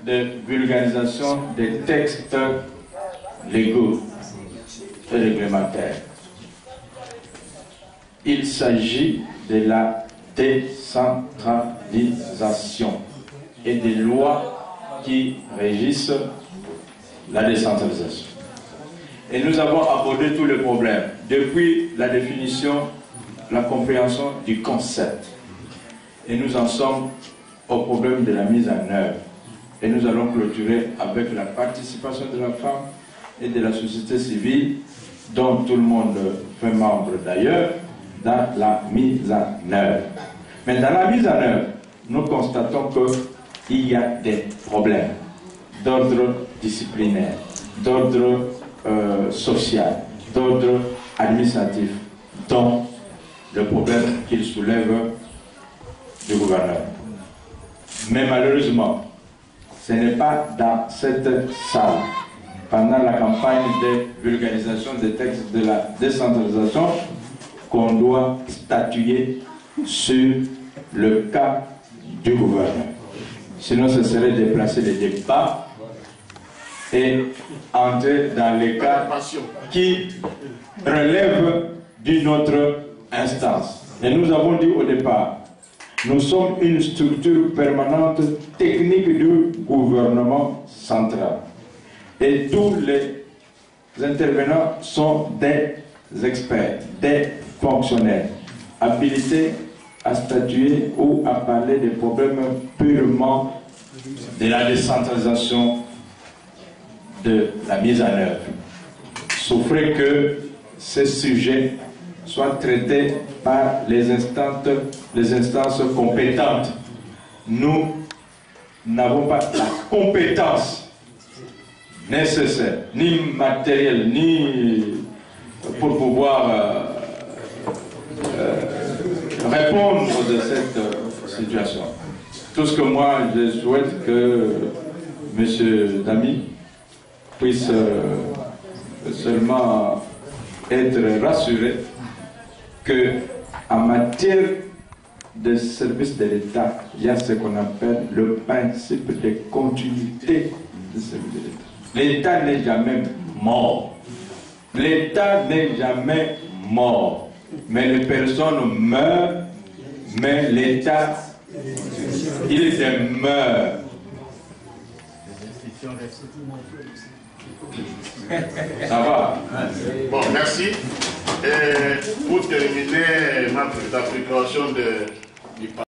de vulgarisation des textes légaux et réglementaires. Il s'agit de la décentralisation et des lois qui régissent la décentralisation. Et nous avons abordé tous les problèmes, depuis la définition, la compréhension du concept. Et nous en sommes au problème de la mise en œuvre. Et nous allons clôturer avec la participation de la femme et de la société civile, dont tout le monde fait membre d'ailleurs, dans la mise en œuvre. Mais dans la mise en œuvre, nous constatons qu'il y a des problèmes d'ordre disciplinaire, d'ordre social, d'ordre administratif, dont le problème qu'il soulève du gouverneur. Mais malheureusement, ce n'est pas dans cette salle, pendant la campagne de vulgarisation des textes de la décentralisation, qu'on doit statuer sur le cas du gouverneur. Sinon, ce serait déplacer les débats et entrer dans les cas qui relèvent d'une autre instance. Et nous avons dit au départ, nous sommes une structure permanente technique du gouvernement central. Et tous les intervenants sont des experts, des fonctionnaires, habilités à statuer ou à parler des problèmes purement de la décentralisation, de la mise en œuvre. Souffrez que ces sujets soient traités par les instances compétentes. Nous n'avons pas la compétence nécessaire, ni matérielle, ni pour pouvoir répondre de cette situation. Tout ce que moi je souhaite que M. Damy puisse seulement être rassuré que en matière de service de l'État, il y a ce qu'on appelle le principe de continuité du service de l'État. L'État n'est jamais mort. L'État n'est jamais mort. Mais les personnes meurent, mais l'État, il demeure. Ça va? Bon, merci. Et pour terminer, ma présentation du